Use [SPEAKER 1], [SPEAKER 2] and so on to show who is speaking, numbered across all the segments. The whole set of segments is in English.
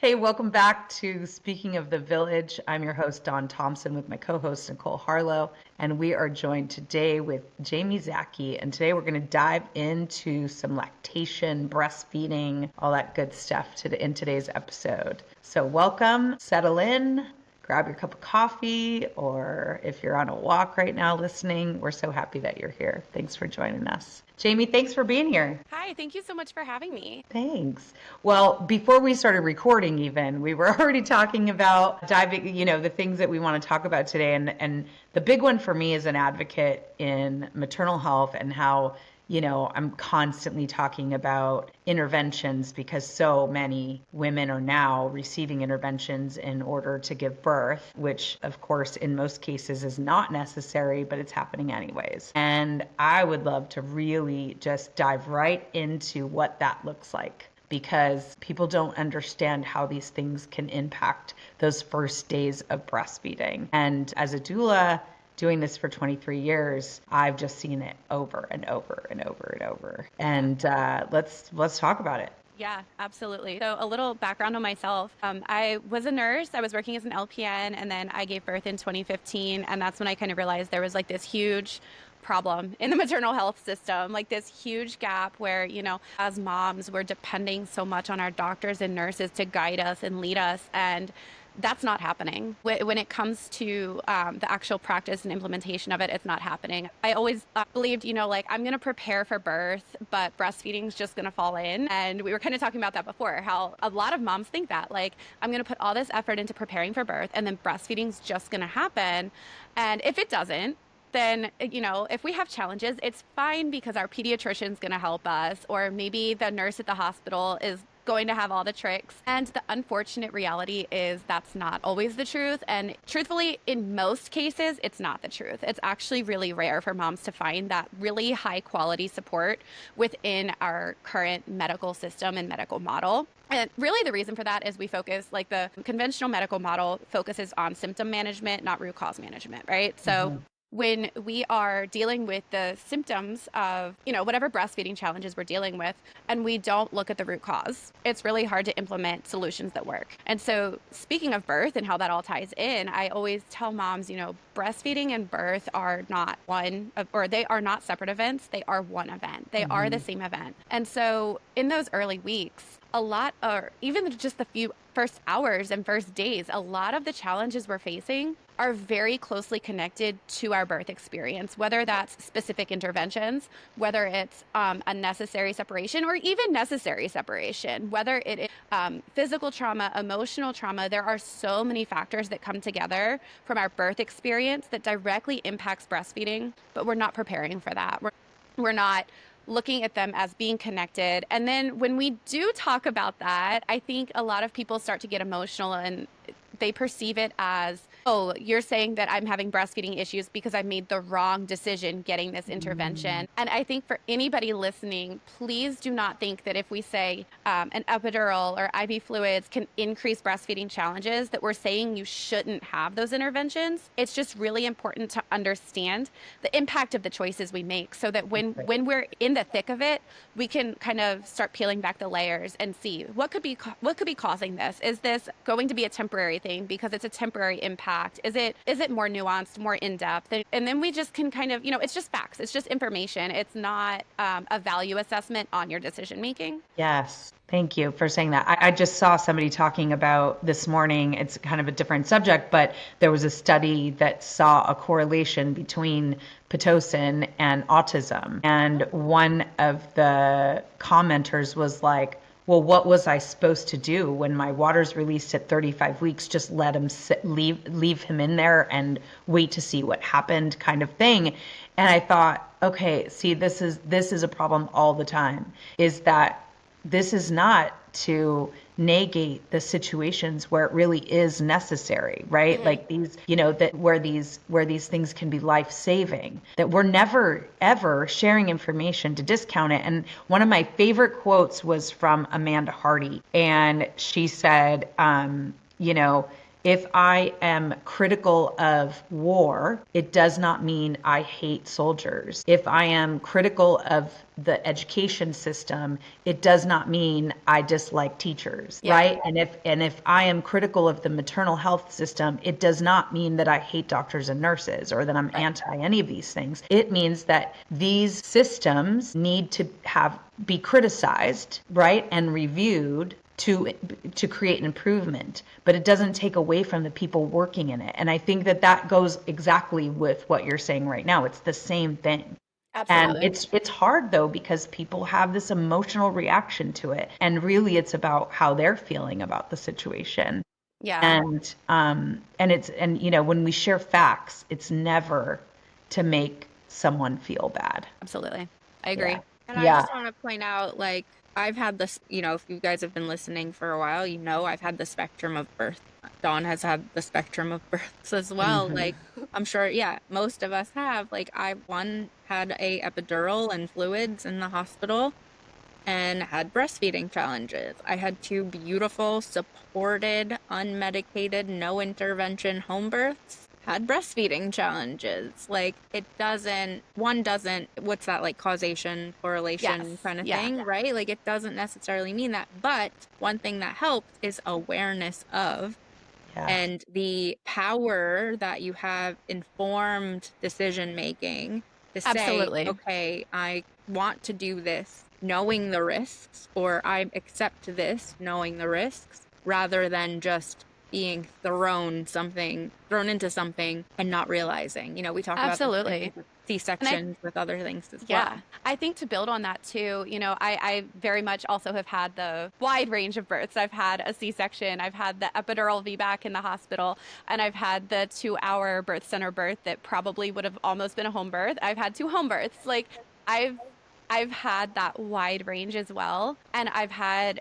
[SPEAKER 1] Hey, welcome back to Speaking of the Village. I'm your host, Dawn Thompson, with my co-host, Nicole Harlot, and we are joined today with Jaimie Zaki. And today we're going to dive into some lactation, breastfeeding, all that good stuff in today's episode. So welcome, settle in, grab your cup of coffee, or if you're on a walk right now listening, we're so happy that you're here. Thanks for joining us. Jaimie, thanks for being here.
[SPEAKER 2] Hi, thank you so much for having me.
[SPEAKER 1] Thanks. Well, before we started recording even, we were already talking about diving, the things that we want to talk about today. And the big one for me as an advocate in maternal health and how, I'm constantly talking about interventions because so many women are now receiving interventions in order to give birth, which of course in most cases is not necessary, but it's happening anyways. And I would love to really just dive right into what that looks like, because people don't understand how these things can impact those first days of breastfeeding. And as a doula, doing this for 23 years, I've just seen it over and over and over and over. And let's talk about it.
[SPEAKER 2] Yeah, absolutely. So a little background on myself. I was a nurse. I was working as an LPN, and then I gave birth in 2015. And that's when I kind of realized there was like this huge problem in the maternal health system, like this huge gap where, as moms, we're depending so much on our doctors and nurses to guide us and lead us. And that's not happening. When it comes to the actual practice and implementation of it, it's not happening. I always believed, I'm going to prepare for birth, but breastfeeding is just going to fall in. And we were kind of talking about that before, how a lot of moms think that, like, I'm going to put all this effort into preparing for birth and then breastfeeding is just going to happen. And if it doesn't, then, if we have challenges, it's fine because our pediatrician's going to help us, or maybe the nurse at the hospital is going to have all the tricks. And the unfortunate reality is that's not always the truth. And truthfully, in most cases, it's not the truth. It's actually really rare for moms to find that really high quality support within our current medical system and medical model. And really the reason for that is we focus, like the conventional medical model focuses on symptom management, not root cause management, right? So when we are dealing with the symptoms of, whatever breastfeeding challenges we're dealing with, and we don't look at the root cause, it's really hard to implement solutions that work. And so speaking of birth and how that all ties in, I always tell moms, breastfeeding and birth are not they are not separate events. They are one event. They are the same event. And so in those early weeks, or even just the few first hours and first days, a lot of the challenges we're facing are very closely connected to our birth experience, whether that's specific interventions, whether it's unnecessary separation or even necessary separation, whether it is physical trauma, emotional trauma. There are so many factors that come together from our birth experience that directly impacts breastfeeding, but we're not preparing for that. We're not looking at them as being connected. And then when we do talk about that, I think a lot of people start to get emotional and they perceive it as, oh, you're saying that I'm having breastfeeding issues because I made the wrong decision getting this intervention. And I think for anybody listening, please do not think that if we say an epidural or IV fluids can increase breastfeeding challenges, that we're saying you shouldn't have those interventions. It's just really important to understand the impact of the choices we make so that when we're in the thick of it, we can kind of start peeling back the layers and see what could be causing this. Is this going to be a temporary thing because it's a temporary impact? Is it more nuanced, more in-depth? And then we just can kind of, it's just facts. It's just information. It's not a value assessment on your decision making.
[SPEAKER 1] Yes. Thank you for saying that. I just saw somebody talking about this morning. It's kind of a different subject, but there was a study that saw a correlation between Pitocin and autism. And one of the commenters was like, well, what was I supposed to do when my water's released at 35 weeks? Just let him leave him in there and wait to see what happened, kind of thing. And I thought, okay, see, this is a problem all the time, is that this is not to negate the situations where it really is necessary, right? Mm-hmm. Like these, that where these things can be life-saving, that we're never ever sharing information to discount it. And one of my favorite quotes was from Amanda Hardy, and she said, If I am critical of war, it does not mean I hate soldiers. If I am critical of the education system, it does not mean I dislike teachers,
[SPEAKER 2] Yeah.
[SPEAKER 1] right? And if I am critical of the maternal health system, it does not mean that I hate doctors and nurses or that I'm anti any of these things. It means that these systems need to be criticized, right, and reviewed to create an improvement, but it doesn't take away from the people working in it. And I think that goes exactly with what you're saying right now. It's the same thing. And
[SPEAKER 2] Absolutely.
[SPEAKER 1] it's hard though, because people have this emotional reaction to it, and really it's about how they're feeling about the situation.
[SPEAKER 2] Yeah.
[SPEAKER 1] And when we share facts, it's never to make someone feel bad.
[SPEAKER 2] Absolutely. I agree.
[SPEAKER 1] Yeah.
[SPEAKER 3] And I
[SPEAKER 1] Yeah.
[SPEAKER 3] just want to point out, like, I've had this, if you guys have been listening for a while, I've had the spectrum of birth. Dawn has had the spectrum of births as well.
[SPEAKER 1] Mhm.
[SPEAKER 3] Like, I'm sure, yeah, most of us have. Like, had a epidural and fluids in the hospital and had breastfeeding challenges. I had two beautiful, supported, unmedicated, no intervention home births. Had breastfeeding challenges. Like, what's that, like, causation, correlation
[SPEAKER 2] Yes.
[SPEAKER 3] kind of
[SPEAKER 2] Yeah.
[SPEAKER 3] thing, right? Like, it doesn't necessarily mean that. But one thing that helps is awareness of,
[SPEAKER 1] Yeah.
[SPEAKER 3] and the power that you have informed decision making to say,
[SPEAKER 2] Absolutely.
[SPEAKER 3] okay, I want to do this knowing the risks, or I accept this knowing the risks, rather than just being thrown into something and not realizing. We talk
[SPEAKER 2] Absolutely.
[SPEAKER 3] about C-sections with other things as well.
[SPEAKER 2] Yeah, I think to build on that too, I very much also have had the wide range of births. I've had a C-section, I've had the epidural VBAC in the hospital, and I've had the 2-hour birth center birth that probably would have almost been a home birth. I've had 2 home births. Like, I've had that wide range as well, and I've had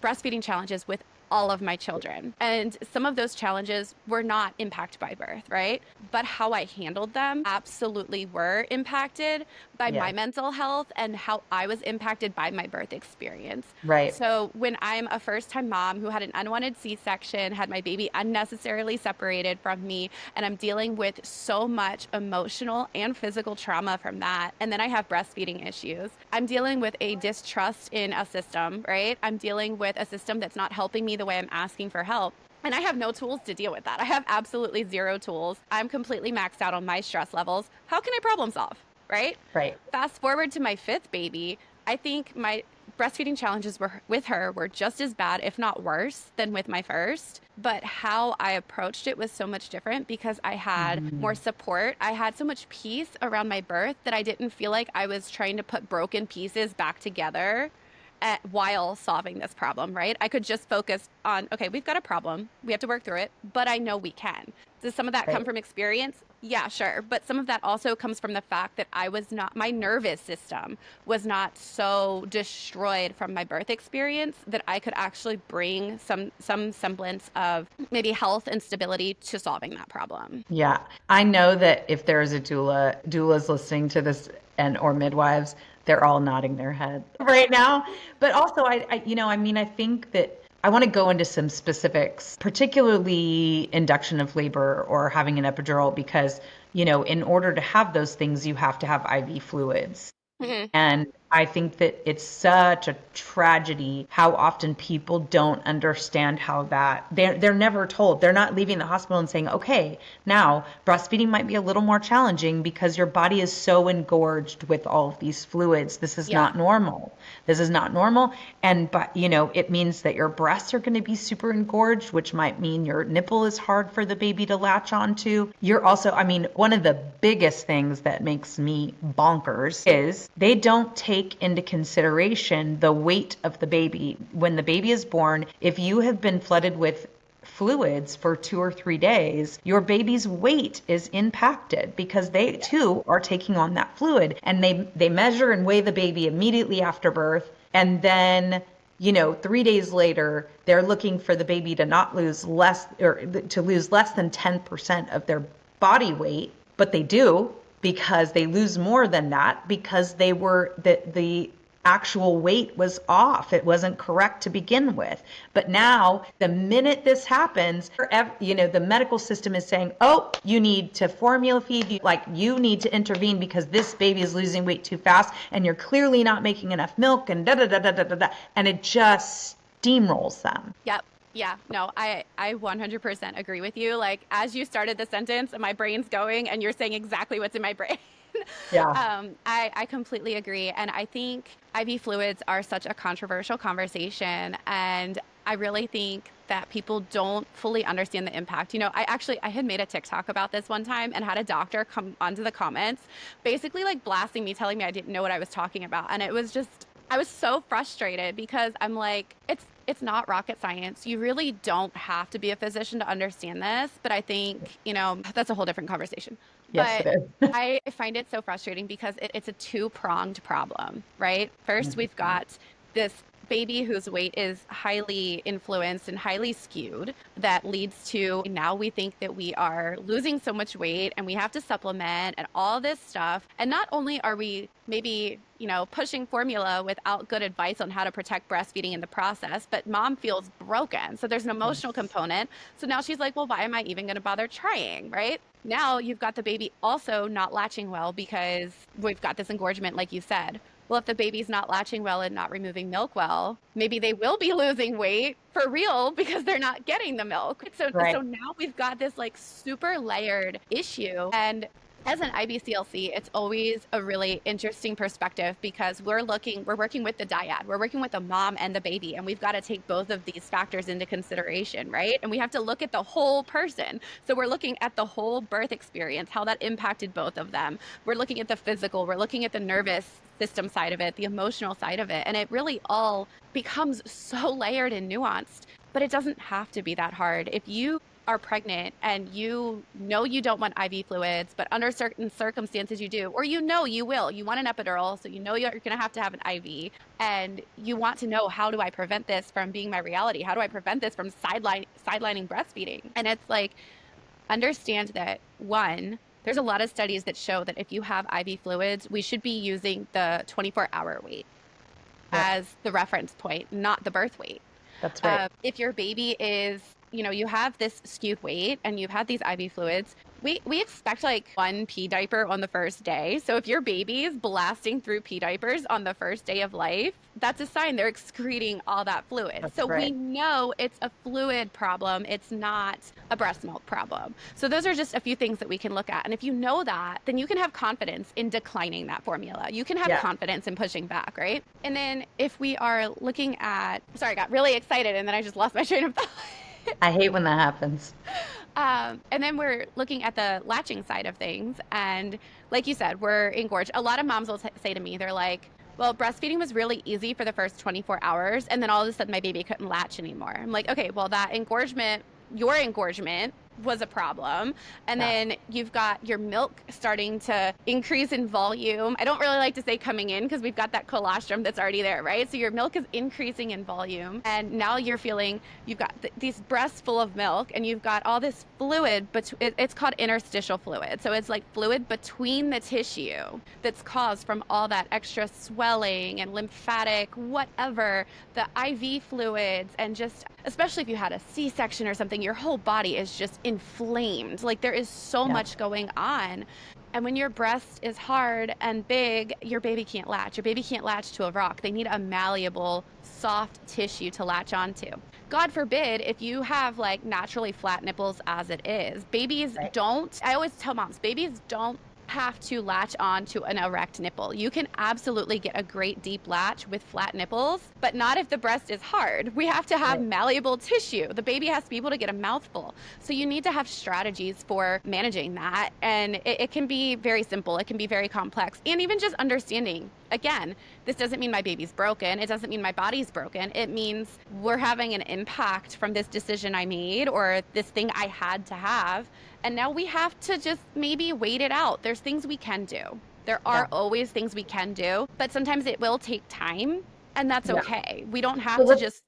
[SPEAKER 2] breastfeeding challenges with all of my children. And some of those challenges were not impacted by birth, right? But how I handled them absolutely were impacted by my
[SPEAKER 1] Yes.
[SPEAKER 2] mental health and how I was impacted by my birth experience.
[SPEAKER 1] Right.
[SPEAKER 2] So when I'm a first-time mom who had an unwanted C-section, had my baby unnecessarily separated from me, and I'm dealing with so much emotional and physical trauma from that, and then I have breastfeeding issues, I'm dealing with a distrust in a system, right? I'm dealing with a system that's not helping me the way I'm asking for help. And I have no tools to deal with that. I have absolutely zero tools. I'm completely maxed out on my stress levels. How can I problem solve, right?
[SPEAKER 1] Right.
[SPEAKER 2] Fast forward to my 5th baby, I think my breastfeeding challenges with her were just as bad, if not worse, than with my first. But how I approached it was so much different because I had more support. I had so much peace around my birth that I didn't feel like I was trying to put broken pieces back together while solving this problem, right? I could just focus on, okay, we've got a problem. We have to work through it, but I know we can. Does some of that come
[SPEAKER 1] Right.
[SPEAKER 2] from experience? Yeah, sure. But some of that also comes from the fact that my nervous system was not so destroyed from my birth experience that I could actually bring some semblance of maybe health and stability to solving that problem.
[SPEAKER 1] Yeah. I know that if there is a doulas listening to this, or midwives, they're all nodding their head right now. But also I think that I want to go into some specifics, particularly induction of labor or having an epidural, because, in order to have those things, you have to have IV fluids.
[SPEAKER 2] Mhm.
[SPEAKER 1] And I think that it's such a tragedy how often people don't understand how they're never told. They're not leaving the hospital and saying, okay, now breastfeeding might be a little more challenging because your body is so engorged with all of these fluids. This is
[SPEAKER 2] Yeah.
[SPEAKER 1] not normal. This is not normal. But it means that your breasts are going to be super engorged, which might mean your nipple is hard for the baby to latch onto. You're also, one of the biggest things that makes me bonkers is they don't take into consideration the weight of the baby. When the baby is born, if you have been flooded with fluids for 2 or 3 days, your baby's weight is impacted because they too are taking on that fluid, and they measure and weigh the baby immediately after birth, and then 3 days later they're looking for the baby to not lose less, or to lose less than 10% of their body weight, but they do, because they lose more than that because they were the actual weight was off. It wasn't correct to begin with. But now, the minute this happens, the medical system is saying, oh, you need to formula feed, you need to intervene because this baby is losing weight too fast and you're clearly not making enough milk and da da da da da da da. And it just steamrolls them.
[SPEAKER 2] Yep. Yeah, no, I 100% agree with you. Like, as you started the sentence, my brain's going and you're saying exactly what's in my brain.
[SPEAKER 1] Yeah.
[SPEAKER 2] I completely agree. And I think IV fluids are such a controversial conversation. And I really think that people don't fully understand the impact. I had made a TikTok about this one time and had a doctor come onto the comments, basically like blasting me, telling me I didn't know what I was talking about. And it was just, I was so frustrated because I'm like, it's not rocket science. You really don't have to be a physician to understand this. But I think, that's a whole different conversation.
[SPEAKER 1] Yes,
[SPEAKER 2] But
[SPEAKER 1] it is.
[SPEAKER 2] I find it so frustrating because it's a two-pronged problem, right? First, we've got this baby whose weight is highly influenced and highly skewed that leads to now we think that we are losing so much weight and we have to supplement and all this stuff. And not only are we maybe, pushing formula without good advice on how to protect breastfeeding in the process, but mom feels broken. So there's an emotional component. So now she's like, well, why am I even going to bother trying, right? Now you've got the baby also not latching well because we've got this engorgement, like you said. Well, if the baby's not latching well and not removing milk well, maybe they will be losing weight for real because they're not getting the milk. So now we've got this like super layered issue. And as an IBCLC, it's always a really interesting perspective because we're working with the dyad, we're working with the mom and the baby, and we've got to take both of these factors into consideration, right? And we have to look at the whole person. So we're looking at the whole birth experience, how that impacted both of them. We're looking at the physical, we're looking at the nervous system side of it, the emotional side of it, and it really all becomes so layered and nuanced. But it doesn't have to be that hard. If you are pregnant and you don't want IV fluids, but under certain circumstances you do, or you will, you want an epidural, so you're going to have an IV, and you want to know, how do I prevent this from being my reality? How do I prevent this from sidelining breastfeeding? And it's like, understand that, one, there's a lot of studies that show that if you have IV fluids, we should be using the 24-hour weight as the reference point, not the birth weight.
[SPEAKER 1] That's right.
[SPEAKER 2] If your baby is, you have this skewed weight and you've had these IV fluids, we expect like one pee diaper on the first day. So if your baby is blasting through pee diapers on the first day of life, that's a sign they're excreting all that fluid.
[SPEAKER 1] That's
[SPEAKER 2] so
[SPEAKER 1] right.
[SPEAKER 2] We know it's a fluid problem. It's not a breast milk problem. So those are just a few things that we can look at. And if you know that, then you can have confidence in declining that formula. You can have confidence in pushing back, right? And then if we are looking at, sorry, I got really excited and then I just lost my train of thought.
[SPEAKER 1] I hate when that happens.
[SPEAKER 2] And then we're looking at the latching side of things. And like you said, we're engorged. A lot of moms will say to me, they're like, well, breastfeeding was really easy for the first 24 hours. And then all of a sudden my baby couldn't latch anymore. I'm like, okay, well, that engorgement, your engorgement was a problem. And then you've got your milk starting to increase in volume. I don't really like to say coming in because we've got that colostrum that's already there, right? So your milk is increasing in volume. And now you're feeling, you've got these breasts full of milk and you've got all this fluid, but it's called interstitial fluid. So it's like fluid between the tissue that's caused from all that extra swelling and lymphatic, whatever, the IV fluids, and just, especially if you had a C-section or something, your whole body is just inflamed. Like there is so much going on. And when your breast is hard and big, your baby can't latch. Your baby can't latch to a rock. They need a malleable, soft tissue to latch onto. God forbid if you have like naturally flat nipples as it is. Babies don't, I always tell moms, babies don't have to latch on to an erect nipple. You can absolutely get a great deep latch with flat nipples, but not if the breast is hard. We have to have malleable tissue. The baby has to be able to get a mouthful. So you need to have strategies for managing that. And it can be very simple. It can be very complex. And even just understanding, again, this doesn't mean my baby's broken. It doesn't mean my body's broken. It means we're having an impact from this decision I made or this thing I had to have. And now we have to just maybe wait it out. There's things we can do. There are always things we can do, but sometimes it will take time, and that's okay. We don't have to just...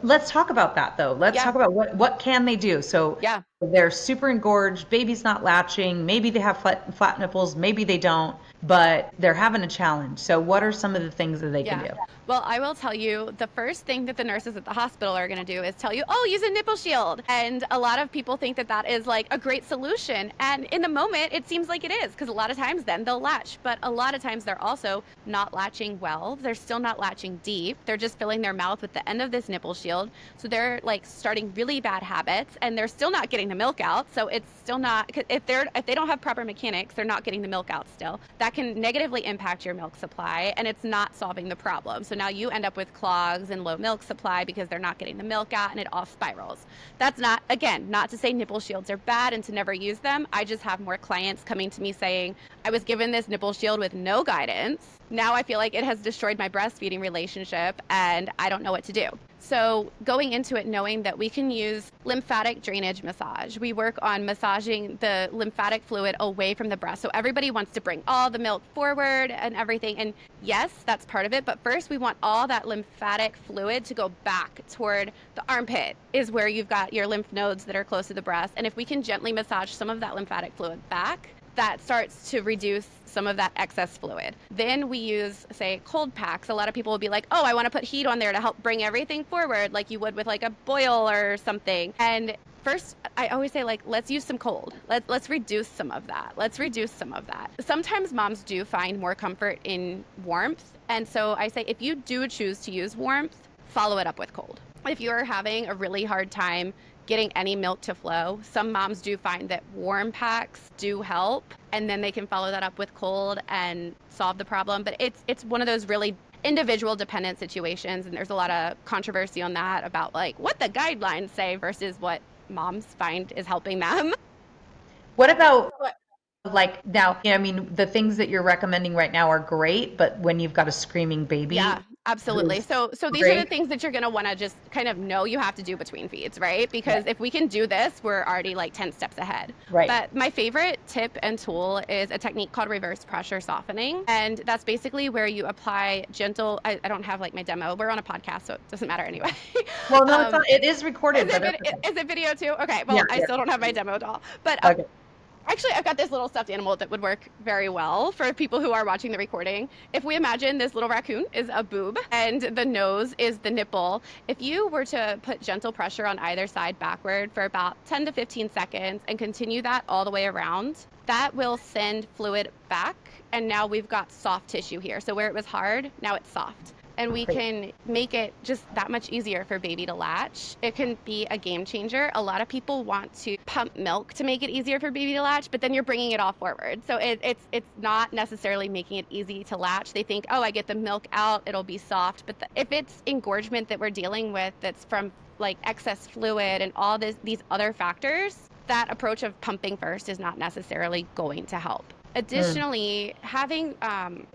[SPEAKER 1] Let's talk about that, though. Let's talk about what can they do. So they're super engorged, baby's not latching, maybe they have flat nipples, maybe they don't. but they're having a challenge. So what are some of the things that they can do?
[SPEAKER 2] Well, I will tell you, the first thing that the nurses at the hospital are going to do is tell you, oh, use a nipple shield. And a lot of people think that that is like a great solution. And in the moment, it seems like it is, because a lot of times then they'll latch. But a lot of times they're also not latching well. They're still not latching deep. They're just filling their mouth with the end of this nipple shield. So they're like starting really bad habits, and they're still not getting the milk out. So it's still not, if they don't have proper mechanics, they're not getting the milk out still. That can negatively impact your milk supply, and it's not solving the problem. So now you end up with clogs and low milk supply because they're not getting the milk out, and it all spirals. That's not, again, not to say nipple shields are bad and to never use them. I just have more clients coming to me saying, I was given this nipple shield with no guidance. Now I feel like it has destroyed my breastfeeding relationship and I don't know what to do. So going into it knowing that we can use lymphatic drainage massage. We work on massaging the lymphatic fluid away from the breast. So everybody wants to bring all the milk forward and everything. And yes, that's part of it. But first we want all that lymphatic fluid to go back toward the armpit, is where you've got your lymph nodes that are close to the breast. And if we can gently massage some of that lymphatic fluid back, that starts to reduce some of that excess fluid. Then we use, say, cold packs. A lot of people will be like, oh, I want to put heat on there to help bring everything forward, like you would with like a boil or something. And first, I always say, like, let's use some cold. Let's reduce some of that. Let's reduce some of that. Sometimes moms do find more comfort in warmth. And so I say, if you do choose to use warmth, follow it up with cold. If you're having a really hard time getting any milk to flow, some moms do find that warm packs do help, and then they can follow that up with cold and solve the problem. But it's one of those really individual dependent situations, and there's a lot of controversy on that about like what the guidelines say versus what moms find is helping them.
[SPEAKER 1] What about like now, I mean, the things that you're recommending right now are great, but when you've got a screaming baby.
[SPEAKER 2] Yeah, absolutely. So these are the things that you're going to want to just kind of know you have to do between feeds, right? Because if we can do this, we're already like 10 steps ahead.
[SPEAKER 1] Right.
[SPEAKER 2] But my favorite tip and tool is a technique called reverse pressure softening. And that's basically where you apply gentle, I don't have like my demo. We're on a podcast, so it doesn't matter anyway.
[SPEAKER 1] Well, no, it is recorded.
[SPEAKER 2] Is it video too? Okay, well, I still don't have my demo doll. But
[SPEAKER 1] okay.
[SPEAKER 2] Actually, I've got this little stuffed animal that would work very well for people who are watching the recording. If we imagine this little raccoon is a boob and the nose is the nipple, if you were to put gentle pressure on either side backward for about 10 to 15 seconds and continue that all the way around, that will send fluid back. And now we've got soft tissue here. So where it was hard, now it's soft. And we can make it just that much easier for baby to latch. It can be a game changer. A lot of people want to pump milk to make it easier for baby to latch, but then you're bringing it all forward. So it's not necessarily making it easy to latch. They think, oh, I get the milk out, it'll be soft. But if it's engorgement that we're dealing with that's from like excess fluid and all these other factors, that approach of pumping first is not necessarily going to help. Additionally,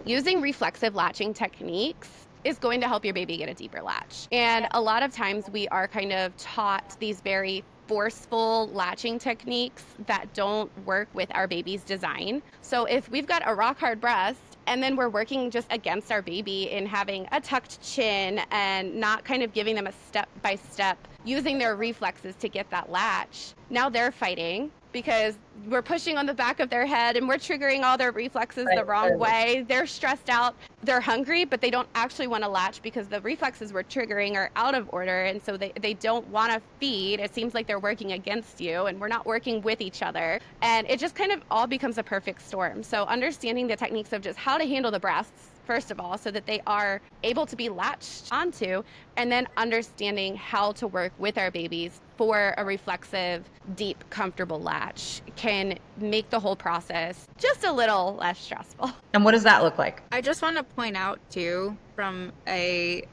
[SPEAKER 2] using reflexive latching techniques is going to help your baby get a deeper latch. And a lot of times we are kind of taught these very forceful latching techniques that don't work with our baby's design. So if we've got a rock hard breast and then we're working just against our baby in having a tucked chin and not kind of giving them a step by step, using their reflexes to get that latch, now they're fighting because we're pushing on the back of their head and we're triggering all their reflexes the wrong way. They're stressed out, they're hungry, but they don't actually want to latch because the reflexes we're triggering are out of order. And so they don't want to feed. It seems like they're working against you and we're not working with each other. And it just kind of all becomes a perfect storm. So understanding the techniques of just how to handle the breasts, first of all, so that they are able to be latched onto, and then understanding how to work with our babies for a reflexive, deep, comfortable latch can make the whole process just a little less stressful.
[SPEAKER 1] And what does that look like?
[SPEAKER 3] I just want to point out too, from a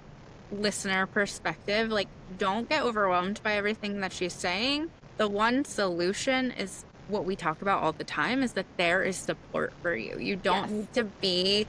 [SPEAKER 3] listener perspective, like, don't get overwhelmed by everything that she's saying. The one solution is what we talk about all the time, is that there is support for you. You don't need to be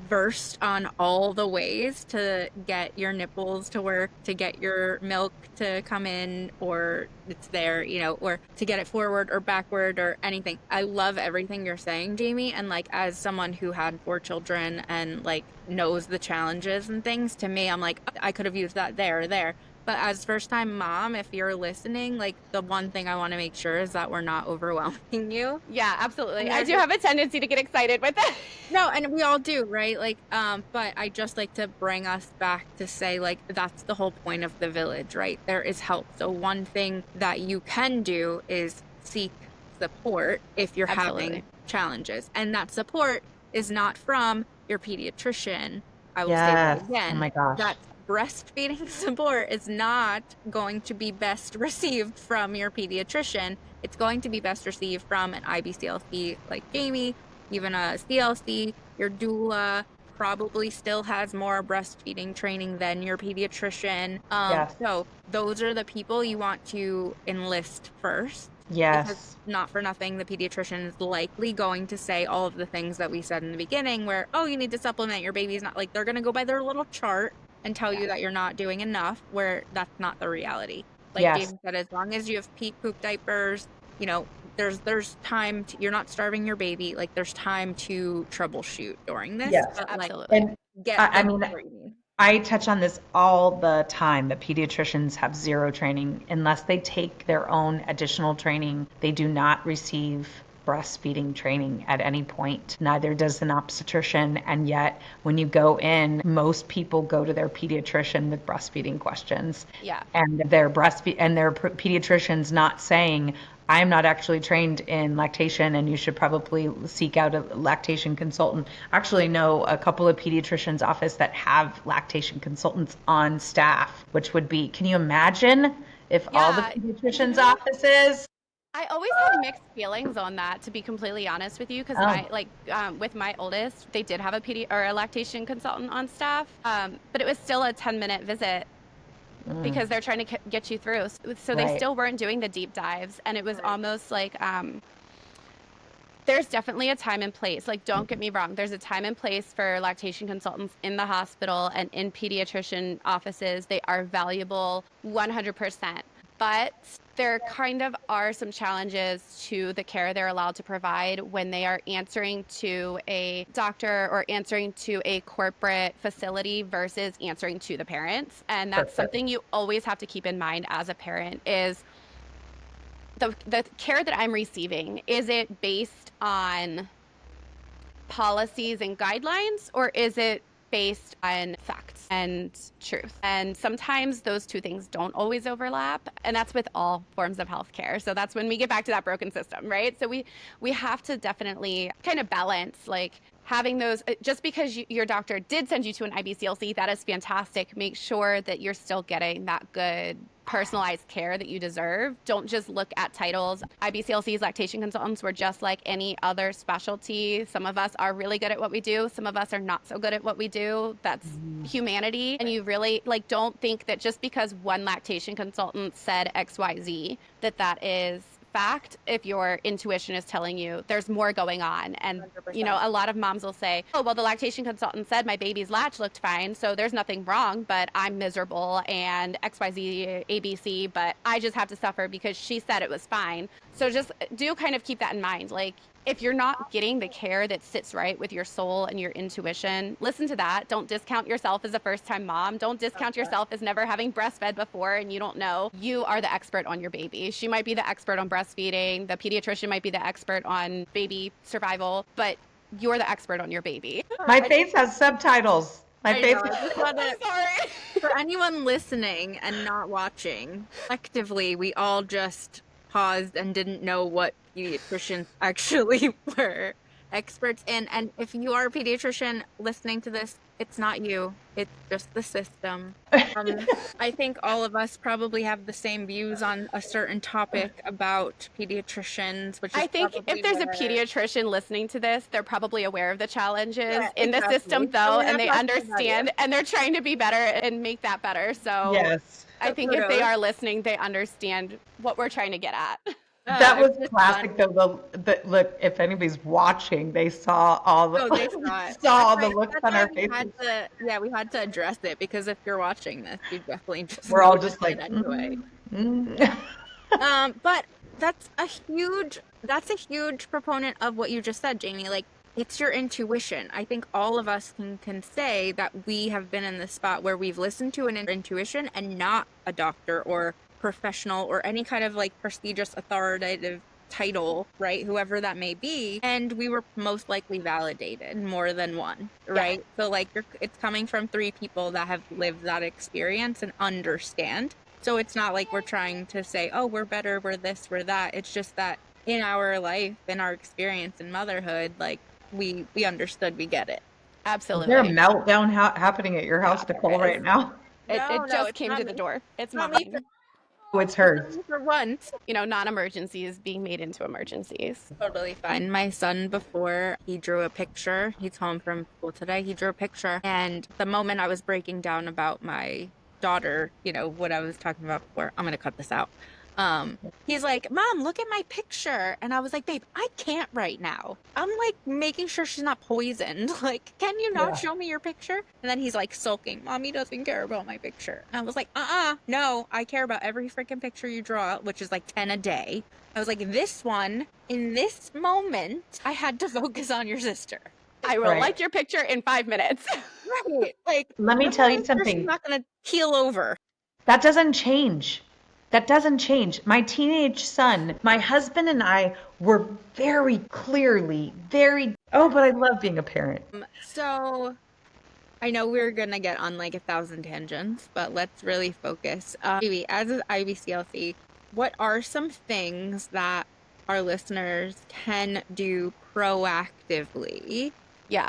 [SPEAKER 3] versed on all the ways to get your nipples to work, to get your milk to come in, or it's there, or to get it forward or backward or anything. I love everything you're saying, Jaimie. And like, as someone who had 4 children and like knows the challenges and things, to me, I'm like, I could have used that there or there. But as first time mom, if you're listening, like the one thing I want to make sure is that we're not overwhelming you.
[SPEAKER 2] Yeah, absolutely.
[SPEAKER 3] And
[SPEAKER 2] I do have a tendency to get excited with it.
[SPEAKER 3] No, and we all do, right? Like, but I just like to bring us back to say, like, that's the whole point of the village, right? There is help. So one thing that you can do is seek support if you're
[SPEAKER 2] Absolutely.
[SPEAKER 3] having challenges. And that support is not from your pediatrician. I will say
[SPEAKER 1] Yes.
[SPEAKER 3] that again.
[SPEAKER 1] Oh my gosh.
[SPEAKER 3] That breastfeeding support is not going to be best received from your pediatrician. It's going to be best received from an IBCLC like Jaimie, even a CLC. Your doula probably still has more breastfeeding training than your pediatrician.
[SPEAKER 1] Yes.
[SPEAKER 3] So those are the people you want to enlist first.
[SPEAKER 1] Yes.
[SPEAKER 3] Because not for nothing, the pediatrician is likely going to say all of the things that we said in the beginning where, oh, you need to supplement, your baby's not, like, they're going to go by their little chart and tell you that you're not doing enough, where that's not the reality. Like
[SPEAKER 1] Yes.
[SPEAKER 3] James said, as long as you have peak poop diapers, you know, there's time to, you're not starving your baby. Like, there's time to troubleshoot during this.
[SPEAKER 1] Yes.
[SPEAKER 3] But, like,
[SPEAKER 2] Absolutely.
[SPEAKER 1] And
[SPEAKER 3] get
[SPEAKER 1] I mean,
[SPEAKER 3] what you need.
[SPEAKER 1] I touch on this all the time that pediatricians have zero training. Unless they take their own additional training, they do not receive breastfeeding training at any point. Neither does an obstetrician. And yet, when you go in, most people go to their pediatrician with breastfeeding questions.
[SPEAKER 2] Yeah.
[SPEAKER 1] And their pediatrician's not saying, I'm not actually trained in lactation and you should probably seek out a lactation consultant. I actually know a couple of pediatricians' office that have lactation consultants on staff, which would be, can you imagine if all the
[SPEAKER 2] Yeah.
[SPEAKER 1] pediatricians' offices?
[SPEAKER 2] I always had mixed feelings on that, to be completely honest with you, because with my oldest, they did have a lactation consultant on staff, but it was still a 10-minute visit because they're trying to get you through. So they
[SPEAKER 1] Right.
[SPEAKER 2] still weren't doing the deep dives, and it was almost like there's definitely a time and place. Like, don't get me wrong, there's a time and place for lactation consultants in the hospital and in pediatrician offices. They are valuable 100%. But there kind of are some challenges to the care they're allowed to provide when they are answering to a doctor or answering to a corporate facility versus answering to the parents. And that's something you always have to keep in mind as a parent is the care that I'm receiving, is it based on policies and guidelines, or is it based on facts and truth? And sometimes those two things don't always overlap, and that's with all forms of healthcare. So that's when we get back to that broken system, right? So we have to definitely kind of balance, like, having those, just because your doctor did send you to an IBCLC, that is fantastic. Make sure that you're still getting that good personalized care that you deserve. Don't just look at titles. IBCLCs, lactation consultants, we're just like any other specialty. Some of us are really good at what we do. Some of us are not so good at what we do. That's humanity. And you really, like, don't think that just because one lactation consultant said XYZ, that is fact. If your intuition is telling you there's more going on. And
[SPEAKER 3] 100%.
[SPEAKER 2] you know, a lot of moms will say, oh, well, the lactation consultant said my baby's latch looked fine, so there's nothing wrong, but I'm miserable and XYZ ABC, but I just have to suffer because she said it was fine. So just do kind of keep that in mind. Like, if you're not getting the care that sits right with your soul and your intuition, listen to that. Don't discount yourself as a first-time mom. Don't discount yourself as never having breastfed before and you don't know. You are the expert on your baby. She might be the expert on breastfeeding. The pediatrician might be the expert on baby survival, but you're the expert on your baby.
[SPEAKER 1] My face has subtitles. My face.
[SPEAKER 2] Sorry.
[SPEAKER 3] For anyone listening and not watching, collectively, we all just paused and didn't know what pediatricians actually were experts in. And if you are a pediatrician listening to this, it's not you. It's just the system. I think all of us probably have the same views on a certain topic about pediatricians, which is
[SPEAKER 2] I think
[SPEAKER 3] probably
[SPEAKER 2] if there's a
[SPEAKER 3] where-
[SPEAKER 2] pediatrician listening to this, they're probably aware of the challenges in the
[SPEAKER 3] exactly.
[SPEAKER 2] system,
[SPEAKER 3] So
[SPEAKER 2] though,
[SPEAKER 3] we're
[SPEAKER 2] and
[SPEAKER 3] not
[SPEAKER 2] they
[SPEAKER 3] talking about
[SPEAKER 2] understand,
[SPEAKER 3] you.
[SPEAKER 2] and they're trying to be better and make that better. So
[SPEAKER 1] Yes.
[SPEAKER 2] I think if they are listening, they understand what we're trying to get at.
[SPEAKER 1] That was
[SPEAKER 3] it's just
[SPEAKER 1] classic,
[SPEAKER 3] fun.
[SPEAKER 1] though. Look, if anybody's watching, they saw all the
[SPEAKER 3] Oh, they saw it.
[SPEAKER 1] saw all
[SPEAKER 3] That's
[SPEAKER 1] the
[SPEAKER 3] why-
[SPEAKER 1] looks
[SPEAKER 3] that's
[SPEAKER 1] on
[SPEAKER 3] why
[SPEAKER 1] our
[SPEAKER 3] we
[SPEAKER 1] faces.
[SPEAKER 3] we had to address it, because if you're watching this, you definitely just
[SPEAKER 1] We're all
[SPEAKER 3] noticed
[SPEAKER 1] just like,
[SPEAKER 3] it anyway.
[SPEAKER 1] mm.
[SPEAKER 3] But that's a huge proponent of what you just said, Jaimie. Like, it's your intuition. I think all of us can say that we have been in this spot where we've listened to an intuition and not a doctor or professional or any kind of like prestigious authoritative title, right? Whoever that may be. And we were most likely validated more than one, right? So like it's coming from three people that have lived that experience and understand. So it's not like we're trying to say, oh, we're better, we're this, we're that. It's just that in our life, in our experience in motherhood, like we understood, we get it.
[SPEAKER 2] Absolutely.
[SPEAKER 1] Is there a meltdown happening at your house,
[SPEAKER 2] there
[SPEAKER 1] Nicole,
[SPEAKER 2] is.
[SPEAKER 1] right now?
[SPEAKER 2] It
[SPEAKER 3] No,
[SPEAKER 2] just
[SPEAKER 3] it's
[SPEAKER 2] came
[SPEAKER 3] not
[SPEAKER 2] to the
[SPEAKER 3] me.
[SPEAKER 2] door. It's
[SPEAKER 3] Not me
[SPEAKER 2] mine.
[SPEAKER 1] Oh, it's hers.
[SPEAKER 3] for once.
[SPEAKER 2] You know, non-emergencies being made into emergencies.
[SPEAKER 3] Totally fine. My son, before he drew a picture, he's home from school today, he drew a picture. And the moment I was breaking down about my daughter, you know, what I was talking about before, I'm going to cut this out. He's like, Mom, look at my picture. And I was like, babe, I can't right now. I'm like making sure she's not poisoned. Like, can you not show me your picture? And then he's like sulking, Mommy doesn't care about my picture. And I was like, no, I care about every freaking picture you draw, which is like 10 a day. I was like, this one, in this moment, I had to focus on your sister.
[SPEAKER 2] I will
[SPEAKER 1] Right.
[SPEAKER 2] like your picture in 5 minutes.
[SPEAKER 3] Right. Like,
[SPEAKER 1] Let me
[SPEAKER 3] I'm
[SPEAKER 1] tell you
[SPEAKER 3] not sure
[SPEAKER 1] something.
[SPEAKER 3] She's not going to keel over.
[SPEAKER 1] That doesn't change. That doesn't change. My teenage son, my husband and I were very clearly, oh, but I love being a parent.
[SPEAKER 3] So I know we're going to get on like 1,000 tangents, but let's really focus. Maybe as an IBCLC, what are some things that our listeners can do proactively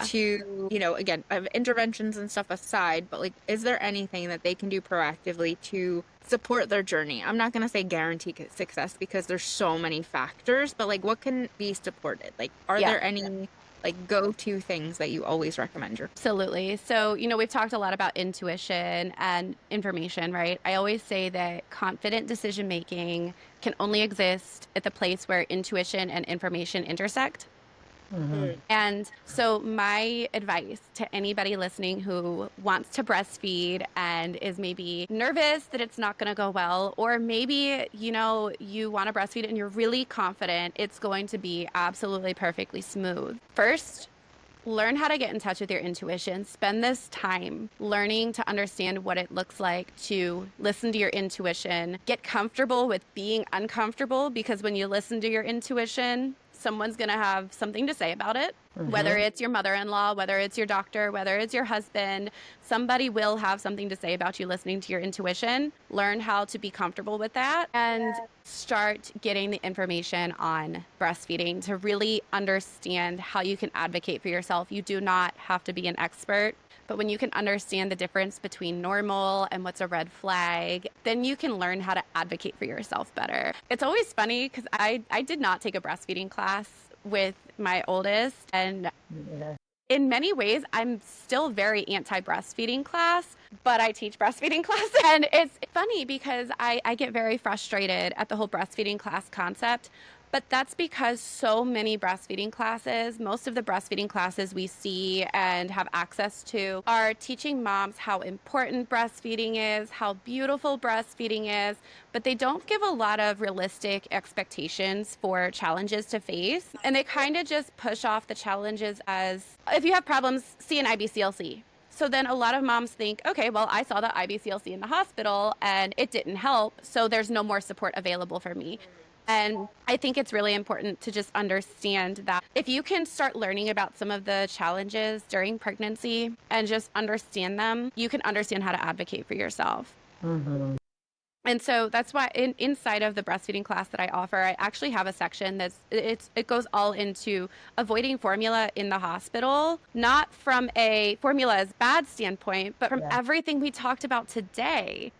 [SPEAKER 3] to, you know, again, interventions and stuff aside, but like, is there anything that they can do proactively to support their journey? I'm not going to say guarantee success because there's so many factors, but like, what can be supported? Like, are there any like go-to things that you always recommend?
[SPEAKER 2] Absolutely. So, you know, we've talked a lot about intuition and information, right? I always say that confident decision making can only exist at the place where intuition and information intersect. And so my advice to anybody listening who wants to breastfeed and is maybe nervous that it's not going to go well, or maybe, you know, you want to breastfeed and you're really confident it's going to be absolutely perfectly smooth. First, learn how to get in touch with your intuition. Spend this time learning to understand what it looks like to listen to your intuition. Get comfortable with being uncomfortable, because when you listen to your intuition, someone's going to have something to say about it. Whether it's your mother-in-law, whether it's your doctor, whether it's your husband, somebody will have something to say about you listening to your intuition. Learn how to be comfortable with that and start getting the information on breastfeeding to really understand how you can advocate for yourself. You do not have to be an expert, but when you can understand the difference between normal and what's a red flag, then you can learn how to advocate for yourself better. It's always funny because I did not take a breastfeeding class with my oldest, and in many ways I'm still very anti-breastfeeding class, but I teach breastfeeding class. And it's funny because I get very frustrated at the whole breastfeeding class concept. But that's because so many breastfeeding classes, most of the breastfeeding classes we see and have access to, are teaching moms how important breastfeeding is, how beautiful breastfeeding is, but they don't give a lot of realistic expectations for challenges to face. And they kind of just push off the challenges as, if you have problems, see an IBCLC. So then a lot of moms think, okay, well, I saw the IBCLC in the hospital and it didn't help, so there's no more support available for me. And I think it's really important to just understand that if you can start learning about some of the challenges during pregnancy and just understand them, you can understand how to advocate for yourself. And so that's why inside of the breastfeeding class that I offer, I actually have a section it goes all into avoiding formula in the hospital, not from a formula is bad standpoint, but from everything we talked about today.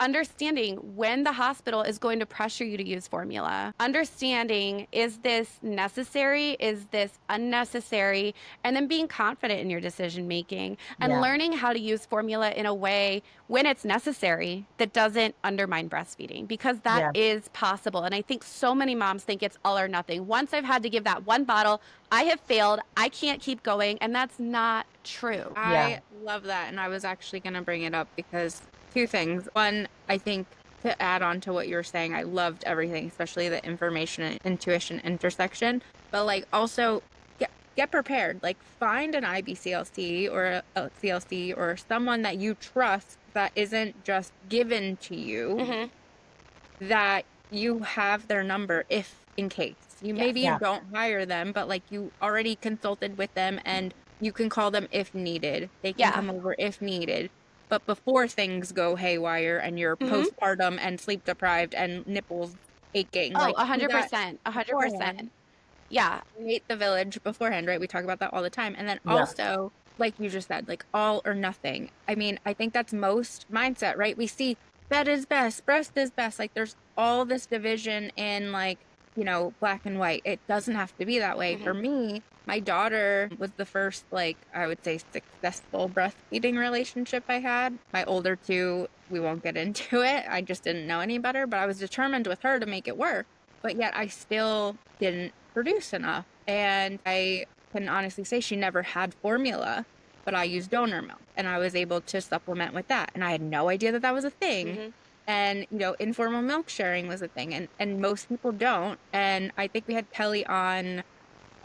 [SPEAKER 2] Understanding when the hospital is going to pressure you to use formula. Understanding, is this necessary? Is this unnecessary? And then being confident in your decision making and learning how to use formula in a way when it's necessary that doesn't undermine breastfeeding, because that is possible. And I think so many moms think it's all or nothing. Once I've had to give that one bottle, I have failed. I can't keep going. And that's not true.
[SPEAKER 3] I love that. And I was actually going to bring it up because two things. One, I think to add on to what you were saying, I loved everything, especially the information and intuition intersection. But like also get prepared. Like, find an IBCLC or a CLC or someone that you trust that isn't just given to you, that you have their number if in case. Maybe you
[SPEAKER 1] Yeah.
[SPEAKER 3] don't hire them, but like you already consulted with them and you can call them if needed. They can
[SPEAKER 2] Yeah.
[SPEAKER 3] come over if needed. But before things go haywire and you're postpartum and sleep deprived and nipples aching,
[SPEAKER 2] Oh,
[SPEAKER 3] like do that
[SPEAKER 2] 100%. 100%.
[SPEAKER 3] beforehand.
[SPEAKER 2] Yeah.
[SPEAKER 3] Create the village beforehand, right? We talk about that all the time. And then
[SPEAKER 1] Yeah.
[SPEAKER 3] also, like you just said, like all or nothing. I mean, I think that's most mindset, right? We see bed is best, breast is best. Like there's all this division in like, black and white. It doesn't have to be that way. For me, my daughter was the first, like, I would say successful breastfeeding relationship I had. My older two, we won't get into it. I just didn't know any better, but I was determined with her to make it work. But yet I still didn't produce enough. And I can honestly say she never had formula, but I used donor milk and I was able to supplement with that. And I had no idea that that was a thing. And, informal milk sharing was a thing. And most people don't. And I think we had Kelly on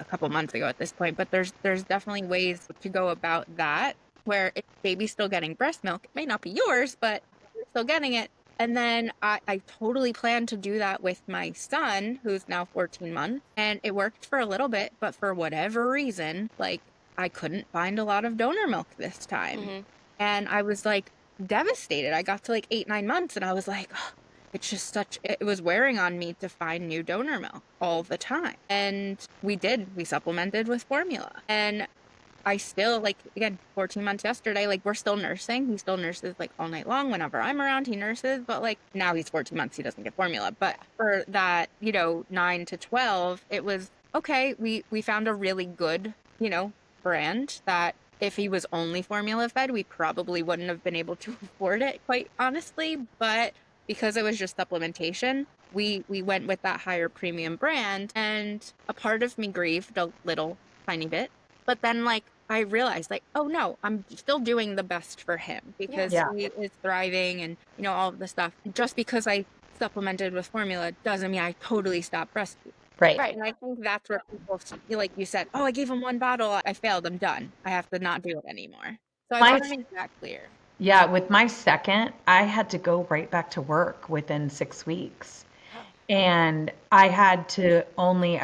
[SPEAKER 3] a couple months ago at this point, but there's definitely ways to go about that where if baby's still getting breast milk, it may not be yours, but you're still getting it. And then I totally plan to do that with my son, who's now 14 months. And it worked for a little bit, but for whatever reason, like I couldn't find a lot of donor milk this time. And I was like devastated. I got to like 8-9 months and I was like, oh, it's just it was wearing on me to find new donor milk all the time. And we supplemented with formula. And I still, like, again, 14 months yesterday, like, we're still nursing. He still nurses, like, all night long. Whenever I'm around, he nurses. But, like, now he's 14 months, he doesn't get formula. But for that, 9 to 12, it was, okay, we found a really good, brand that if he was only formula fed, we probably wouldn't have been able to afford it, quite honestly. But because it was just supplementation, we went with that higher premium brand. And a part of me grieved a little tiny bit. But then, like, I realized, like, oh no, I'm still doing the best for him because
[SPEAKER 1] Yeah.
[SPEAKER 3] he is thriving and, all of the stuff. Just because I supplemented with formula doesn't mean I totally stopped breastfeeding.
[SPEAKER 1] Right.
[SPEAKER 3] And I think that's where people feel like you said, oh, I gave him one bottle, I failed, I'm done. I have to not do it anymore. So I
[SPEAKER 1] My-
[SPEAKER 3] want to make that clear.
[SPEAKER 1] Yeah, with my second, I had to go right back to work within 6 weeks. And I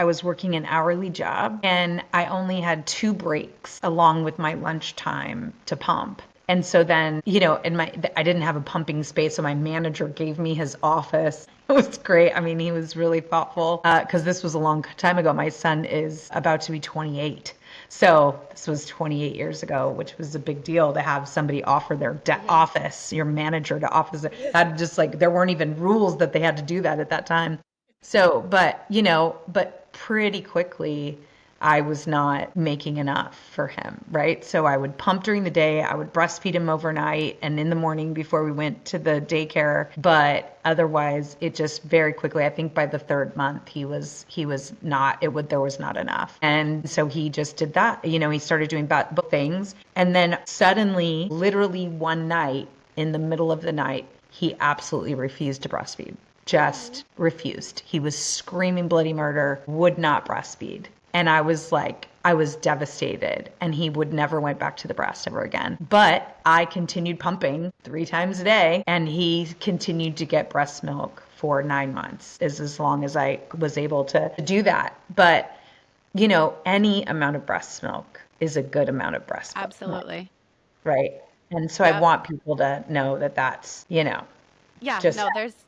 [SPEAKER 1] was working an hourly job and I only had 2 breaks along with my lunchtime to pump. And so then, I didn't have a pumping space. So my manager gave me his office. It was great. I mean, he was really thoughtful because this was a long time ago. My son is about to be 28. So this was 28 years ago, which was a big deal to have somebody offer their office, your manager to office it. That just like, there weren't even rules that they had to do that at that time. So, but pretty quickly, I was not making enough for him, right? So I would pump during the day, I would breastfeed him overnight and in the morning before we went to the daycare. But otherwise, it just very quickly, I think by the 3rd month, there was not enough. And so he just did that. He started doing both things. And then suddenly, literally one night in the middle of the night, he absolutely refused to breastfeed. Just refused. He was screaming bloody murder, would not breastfeed. And I was devastated, and he would never went back to the breast ever again. But I continued pumping 3 times a day, and he continued to get breast milk for 9 months, as long as I was able to do that. But, any amount of breast milk is a good amount of breast milk.
[SPEAKER 2] Absolutely.
[SPEAKER 1] Right. And so I want people to know that that's,
[SPEAKER 2] Yeah,
[SPEAKER 1] just,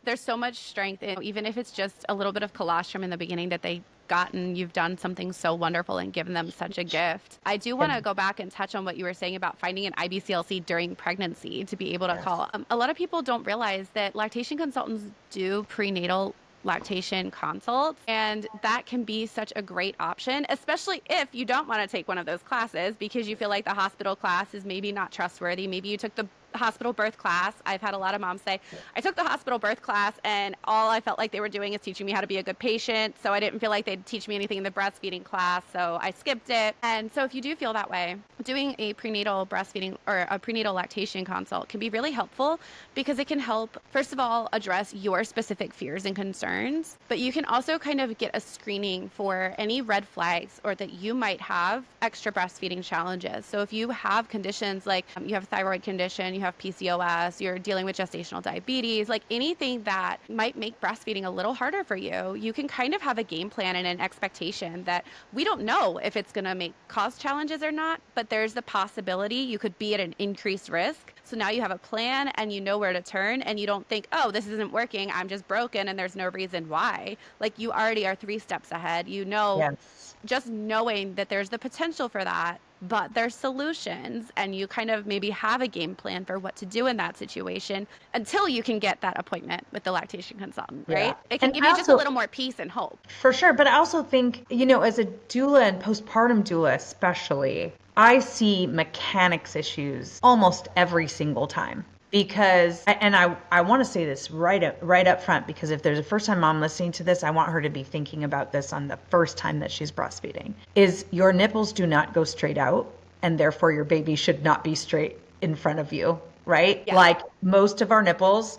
[SPEAKER 2] there's so much strength in, even if it's just a little bit of colostrum in the beginning that they gotten, you've done something so wonderful and given them such a gift. I do want to go back and touch on what you were saying about finding an IBCLC during pregnancy to be able to call. A lot of people don't realize that lactation consultants do prenatal lactation consults, and that can be such a great option, especially if you don't want to take one of those classes because you feel like the hospital class is maybe not trustworthy. Maybe you took the hospital birth class. I've had a lot of moms say, I took the hospital birth class and all I felt like they were doing is teaching me how to be a good patient. So I didn't feel like they'd teach me anything in the breastfeeding class. So I skipped it. And so if you do feel that way, doing a prenatal breastfeeding or a prenatal lactation consult can be really helpful because it can help, first of all, address your specific fears and concerns, but you can also kind of get a screening for any red flags or that you might have extra breastfeeding challenges. So if you have conditions like you have a thyroid condition, you have PCOS, you're dealing with gestational diabetes, like anything that might make breastfeeding a little harder for you, you can kind of have a game plan and an expectation that we don't know if it's going to cause challenges or not, but there's the possibility you could be at an increased risk. So now you have a plan and you know where to turn and you don't think, oh, this isn't working, I'm just broken and there's no reason why. Like you already are 3 steps ahead. You know,
[SPEAKER 1] Yes.
[SPEAKER 2] just knowing that there's the potential for that, but there's solutions and you kind of maybe have a game plan for what to do in that situation until you can get that appointment with the lactation consultant, right?
[SPEAKER 1] Yeah.
[SPEAKER 2] It can
[SPEAKER 1] And
[SPEAKER 2] give
[SPEAKER 1] I
[SPEAKER 2] you just a
[SPEAKER 1] also,
[SPEAKER 2] little more peace and hope.
[SPEAKER 1] for sure, but I also think, as a doula and postpartum doula especially, I see mechanics issues almost every single time. Because, and I want to say this right up front, because if there's a first time mom listening to this, I want her to be thinking about this on the first time that she's breastfeeding, is your nipples do not go straight out, and therefore your baby should not be straight in front of you, right?
[SPEAKER 2] Yeah.
[SPEAKER 1] Like most of our nipples,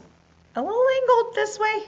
[SPEAKER 1] a little angled this way,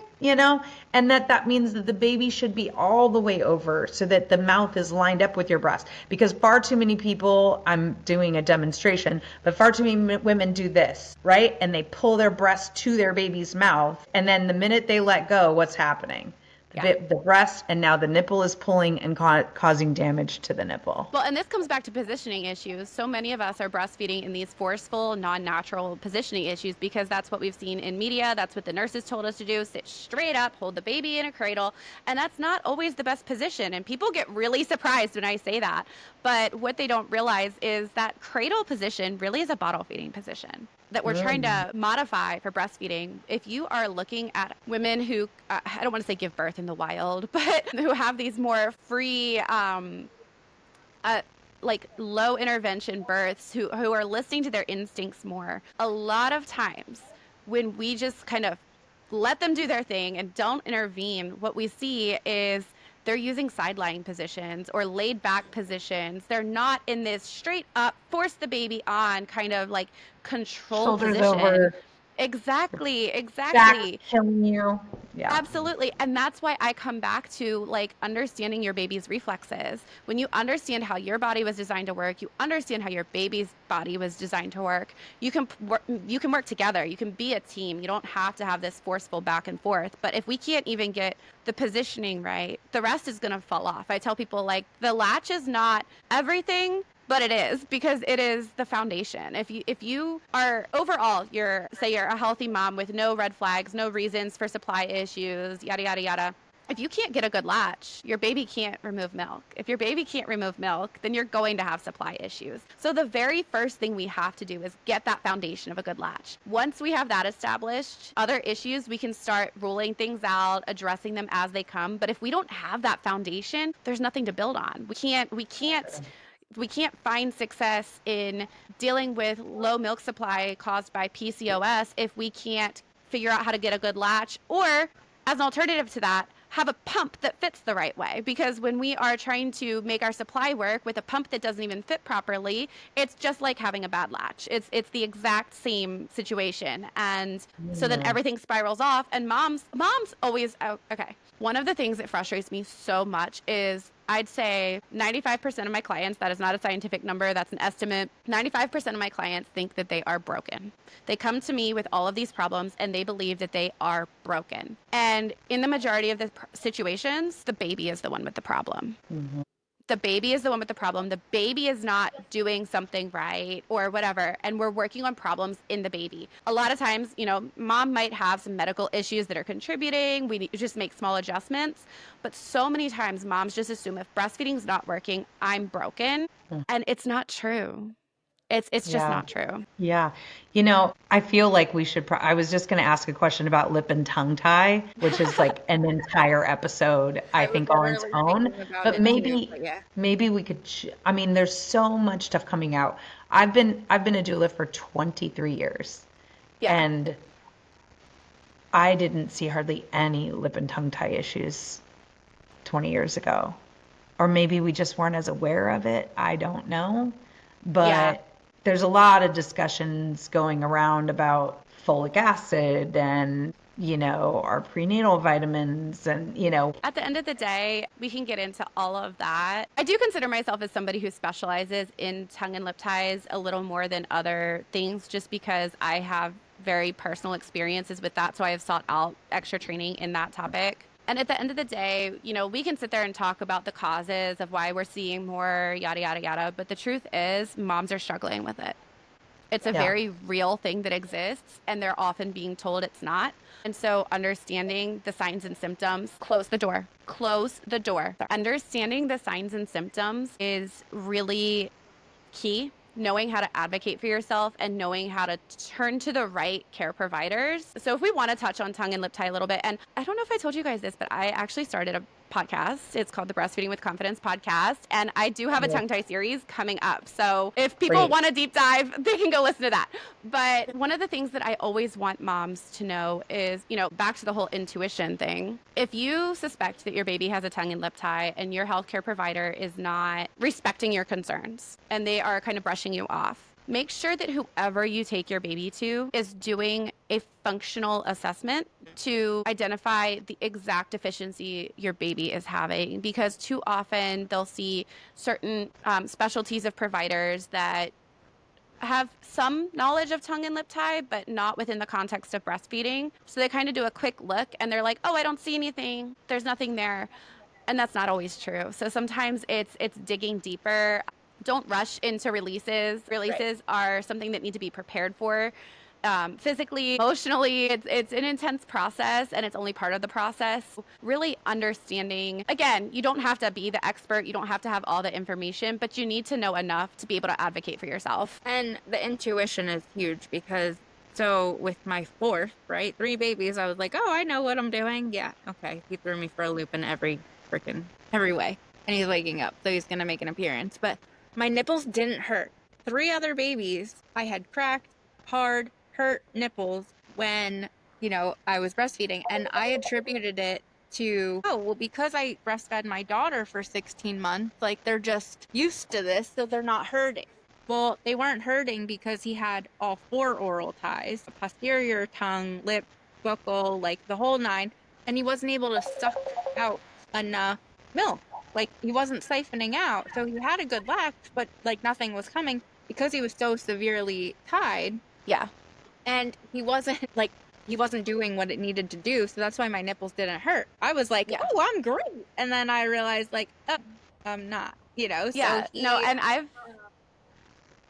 [SPEAKER 1] and that means that the baby should be all the way over so that the mouth is lined up with your breast. Because far too many people, I'm doing a demonstration, but far too many women do this, right? And they pull their breast to their baby's mouth. And then the minute they let go, what's happening? The breast, and now the nipple is pulling and causing damage to the nipple.
[SPEAKER 2] Well, and this comes back to positioning issues. So many of us are breastfeeding in these forceful, non-natural positioning issues because that's what we've seen in media. That's what the nurses told us to do. Sit straight up, hold the baby in a cradle. And that's not always the best position. And people get really surprised when I say that. But what they don't realize is that cradle position really is a bottle feeding position that we're trying to modify for breastfeeding. If you are looking at women who, I don't want to say give birth in the wild, but who have these more free, like low intervention births, who are listening to their instincts more, a lot of times when we just kind of let them do their thing and don't intervene, what we see is they're using side lying positions or laid back positions. They're not in this straight up, force the baby on kind of like control
[SPEAKER 1] Shoulders
[SPEAKER 2] position.
[SPEAKER 1] over,
[SPEAKER 2] Exactly.
[SPEAKER 1] back killing you. Yeah.
[SPEAKER 2] Absolutely. And that's why I come back to like understanding your baby's reflexes. When you understand how your body was designed to work, you understand how your baby's body was designed to work, you can work together. You can be a team. You don't have to have this forceful back and forth. But if we can't even get the positioning right, the rest is going to fall off. I tell people like the latch is not everything, but it is, because it is the foundation. If you are overall, you're a healthy mom with no red flags, no reasons for supply issues, yada, yada, yada. If you can't get a good latch, your baby can't remove milk. If your baby can't remove milk, then you're going to have supply issues. So the very first thing we have to do is get that foundation of a good latch. Once we have that established, other issues, we can start ruling things out, addressing them as they come. But if we don't have that foundation, there's nothing to build on. We can't find success in dealing with low milk supply caused by PCOS if we can't figure out how to get a good latch, or as an alternative to that, have a pump that fits the right way. Because when we are trying to make our supply work with a pump that doesn't even fit properly, it's just like having a bad latch. It's the exact same situation. And so then everything spirals off, and moms always, okay. One of the things that frustrates me so much is I'd say 95% of my clients, that is not a scientific number, that's an estimate, 95% of my clients think that they are broken. They come to me with all of these problems and they believe that they are broken. And in the majority of the situations, the baby is the one with the problem. Mm-hmm. The baby is the one with the problem. The baby is not doing something right or whatever. And we're working on problems in the baby. A lot of times, mom might have some medical issues that are contributing. We just make small adjustments. But so many times moms just assume if breastfeeding is not working, I'm broken. And it's not true. It's just
[SPEAKER 1] Yeah.
[SPEAKER 2] not true.
[SPEAKER 1] Yeah. I feel like we should, I was just going to ask a question about lip and tongue tie, which is like an entire episode, I
[SPEAKER 3] I was
[SPEAKER 1] think, all its
[SPEAKER 3] literally
[SPEAKER 1] own.
[SPEAKER 3] thinking about
[SPEAKER 1] But
[SPEAKER 3] it too,
[SPEAKER 1] maybe,
[SPEAKER 3] but yeah.
[SPEAKER 1] maybe we could, I mean, there's so much stuff coming out. I've been a doula for 23 years,
[SPEAKER 2] Yeah.
[SPEAKER 1] and I didn't see hardly any lip and tongue tie issues 20 years ago. Or maybe we just weren't as aware of it. I don't know.
[SPEAKER 2] Yeah.
[SPEAKER 1] But there's a lot of discussions going around about folic acid and, our prenatal vitamins and,
[SPEAKER 2] At the end of the day, we can get into all of that. I do consider myself as somebody who specializes in tongue and lip ties a little more than other things, just because I have very personal experiences with that. So I have sought out extra training in that topic. And at the end of the day, we can sit there and talk about the causes of why we're seeing more yada, yada, yada. But the truth is, moms are struggling with it. It's a
[SPEAKER 1] Yeah.
[SPEAKER 2] very real thing that exists, and they're often being told it's not. And so understanding the signs and symptoms, close the door, close the door. Understanding the signs and symptoms is really key. Knowing how to advocate for yourself and knowing how to turn to the right care providers. So if we want to touch on tongue and lip tie a little bit, and I don't know if I told you guys this, but I actually started a podcast. It's called the Breastfeeding with Confidence podcast. And I do have a
[SPEAKER 1] Yeah.
[SPEAKER 2] tongue tie series coming up. So if people
[SPEAKER 1] Great.
[SPEAKER 2] want to deep dive, they can go listen to that. But one of the things that I always want moms to know is, back to the whole intuition thing. If you suspect that your baby has a tongue and lip tie and your healthcare provider is not respecting your concerns and they are kind of brushing you off, make sure that whoever you take your baby to is doing a functional assessment to identify the exact deficiency your baby is having, because too often they'll see certain specialties of providers that have some knowledge of tongue and lip tie, but not within the context of breastfeeding. So they kind of do a quick look and they're like, oh, I don't see anything. There's nothing there. And that's not always true. So sometimes it's digging deeper. Don't rush into releases. Releases are something that need to be prepared for. Physically, emotionally, it's an intense process, and it's only part of the process. Really understanding, again, you don't have to be the expert, you don't have to have all the information, but you need to know enough to be able to advocate for yourself.
[SPEAKER 3] And the intuition is huge because, so with my fourth, right, 3 babies, I was like, oh, I know what I'm doing. Yeah, okay. He threw me for a loop in every way. And he's waking up, so he's gonna make an appearance. But my nipples didn't hurt. 3 other babies, I had cracked, hard, hurt nipples when, I was breastfeeding. And I attributed it to, oh, well, because I breastfed my daughter for 16 months, like they're just used to this, so they're not hurting. Well, they weren't hurting because he had all 4 oral ties, a posterior tongue, lip, buccal, like the whole 9, and he wasn't able to suck out enough milk. Like he wasn't siphoning out. So he had a good latch, but like nothing was coming because he was so severely tied.
[SPEAKER 2] Yeah.
[SPEAKER 3] And he wasn't doing what it needed to do. So that's why my nipples didn't hurt. I was like,
[SPEAKER 2] Yeah.
[SPEAKER 3] oh, I'm great. And then I realized like, oh, I'm not,
[SPEAKER 2] Yeah.
[SPEAKER 3] So
[SPEAKER 2] No, and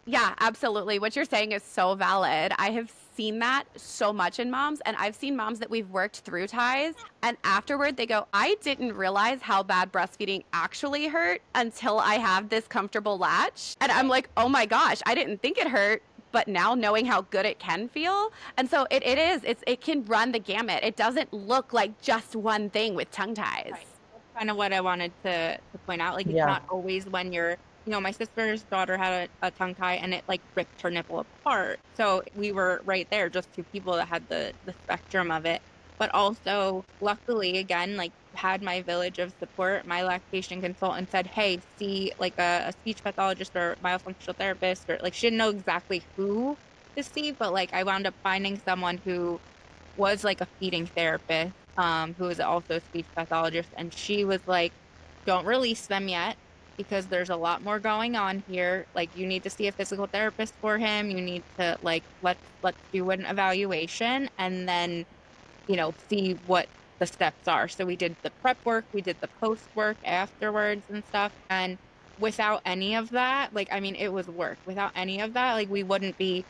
[SPEAKER 2] yeah, absolutely. What you're saying is so valid. I have seen that so much in moms, and I've seen moms that we've worked through ties, and afterward they go, I didn't realize how bad breastfeeding actually hurt until I have this comfortable latch. And I'm like, oh my gosh, I didn't think it hurt, but now knowing how good it can feel. And so it can run the gamut. It doesn't look like just one thing with tongue ties.
[SPEAKER 3] Right. That's kind of what I wanted to point out. Like, it's
[SPEAKER 1] Yeah.
[SPEAKER 3] not always when you're, my sister's daughter had a tongue tie and it like ripped her nipple apart. So we were right there, just 2 people that had the spectrum of it. But also, luckily, again, like had my village of support. My lactation consultant said, hey, see like a speech pathologist or myofunctional therapist, or like she didn't know exactly who to see, but like I wound up finding someone who was like a feeding therapist, who was also a speech pathologist, and she was like, don't release them yet because there's a lot more going on here. Like you need to see a physical therapist for him. You need to like let's do an evaluation and then see what the steps are. So we did the prep work, we did the post work afterwards and stuff. And without any of that, like, I mean, it was work. Without any of that, like, we wouldn't be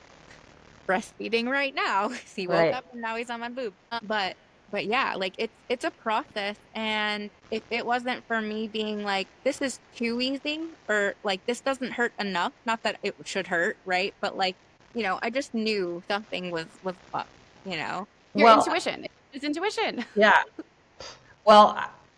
[SPEAKER 3] breastfeeding right now. He woke
[SPEAKER 1] Right.
[SPEAKER 3] up and now he's on my boob. But But yeah, like it's a process, and if it wasn't for me being like, this is too easy, or like this doesn't hurt enough, not that it should hurt, right? But like, I just knew something was up, you know.
[SPEAKER 2] Your
[SPEAKER 1] Well,
[SPEAKER 2] intuition. It's intuition.
[SPEAKER 1] yeah. Well,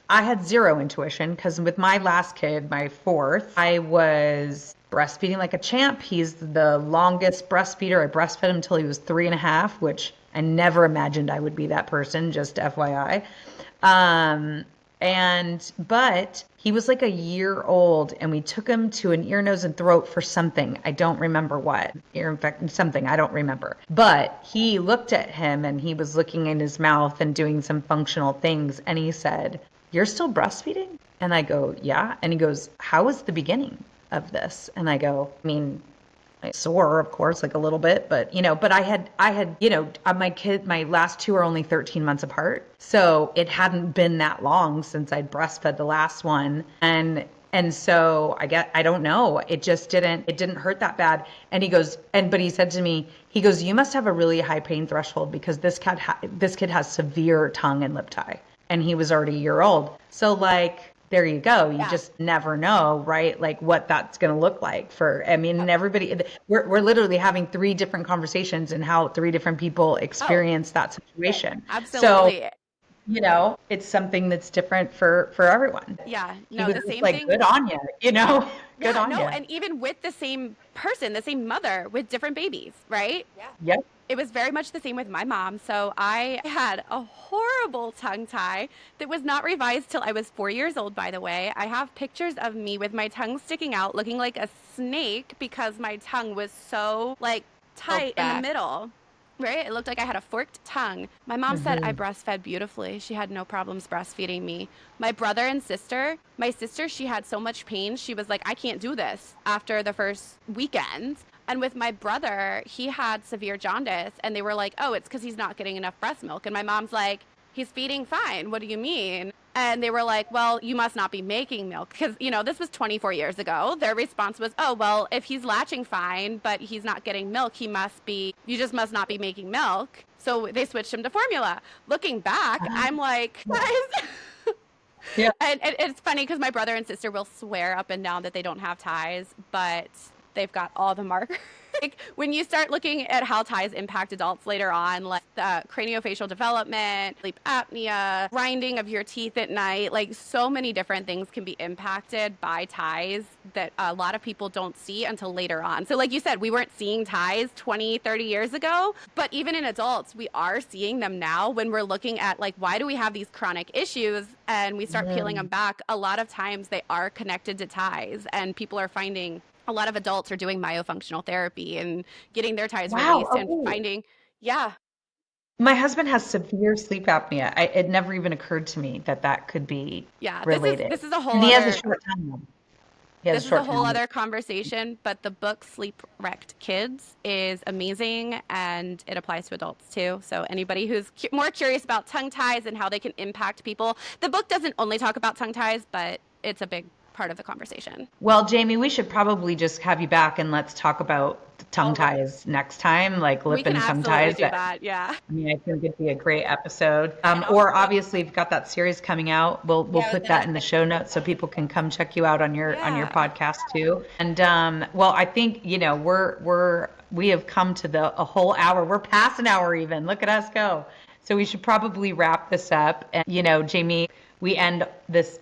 [SPEAKER 1] I had zero intuition because with my last kid, my fourth, I was breastfeeding like a champ. He's the longest breastfeeder. I breastfed him until he was 3.5, which I never imagined I would be that person, just FYI. Um, but he was like a year old and we took him to an ear, nose, and throat for something. I don't remember what. Ear infection, something. I don't remember. But he looked at him and he was looking in his mouth and doing some functional things. And he said, "You're still breastfeeding?" And I go, "Yeah." And he goes, "How was the beginning of this?" And I go, "I mean, I sore, of course, like a little bit, but but I had, my last two are only 13 months apart. So it hadn't been that long since I'd breastfed the last one. And so I don't know. It didn't hurt that bad. And he goes, but he said to me, he goes, "You must have a really high pain threshold because this kid has severe tongue and lip tie." And he was already a year old. So like, there you go. You just never know, right? Like what that's going to look like and everybody, we're literally having 3 different conversations and how 3 different people experience that situation.
[SPEAKER 2] Absolutely.
[SPEAKER 1] So, it's something that's different for everyone.
[SPEAKER 2] Yeah.
[SPEAKER 1] He
[SPEAKER 2] No,
[SPEAKER 1] was
[SPEAKER 2] the
[SPEAKER 1] just
[SPEAKER 2] same
[SPEAKER 1] like,
[SPEAKER 2] thing.
[SPEAKER 1] "Good on you," good on you.
[SPEAKER 2] And even with the same person, the same mother with different babies, right?
[SPEAKER 3] Yeah.
[SPEAKER 1] Yep.
[SPEAKER 2] It was very much the same with my mom. So I had a horrible tongue tie that was not revised till I was 4 years old, by the way. I have pictures of me with my tongue sticking out, looking like a snake because my tongue was so like tight in the middle. Right? It looked like I had a forked tongue. My mom said I breastfed beautifully. She had no problems breastfeeding me. My brother and sister, she had so much pain. She was like, "I can't do this" after the first weekend. And with my brother, he had severe jaundice, and they were like, "Oh, it's because he's not getting enough breast milk." And my mom's like, "He's feeding fine. What do you mean?" And they were like, "Well, you must not be making milk." Because, this was 24 years ago. Their response was, "Oh, well, if he's latching fine, but he's not getting milk, you just must not be making milk." So they switched him to formula. Looking back, I'm like, guys.
[SPEAKER 1] Yeah.
[SPEAKER 2] And it's funny because my brother and sister will swear up and down that they don't have ties, but they've got all the markers. Like when you start looking at how ties impact adults later on, like craniofacial development, sleep apnea, grinding of your teeth at night, like so many different things can be impacted by ties that a lot of people don't see until later on. So like you said, we weren't seeing ties 20, 30 years ago, but even in adults, we are seeing them now when we're looking at like, why do we have these chronic issues? And we start peeling them back. A lot of times they are connected to ties, and people are finding a lot of adults are doing myofunctional therapy and getting their ties released and finding,
[SPEAKER 1] My husband has severe sleep apnea. It never even occurred to me that could be related.
[SPEAKER 2] This is a whole
[SPEAKER 1] And he has
[SPEAKER 2] other,
[SPEAKER 1] a short time.
[SPEAKER 2] this is a whole other conversation, but the book Sleep Wrecked Kids is amazing and it applies to adults too. So anybody who's more curious about tongue ties and how they can impact people, the book doesn't only talk about tongue ties, but it's a big part of the conversation.
[SPEAKER 1] Well, Jaimie, we should probably just have you back and let's talk about tongue ties next time, like lip and tongue ties.
[SPEAKER 2] We can absolutely do that, yeah.
[SPEAKER 1] I mean, I think it'd be a great episode. Or obviously, you've got that series coming out. We'll put that in the show notes so people can come check you out on your podcast too. And well, I think we have come to a whole hour. We're past an hour even. Look at us go. So we should probably wrap this up. And Jaimie, we end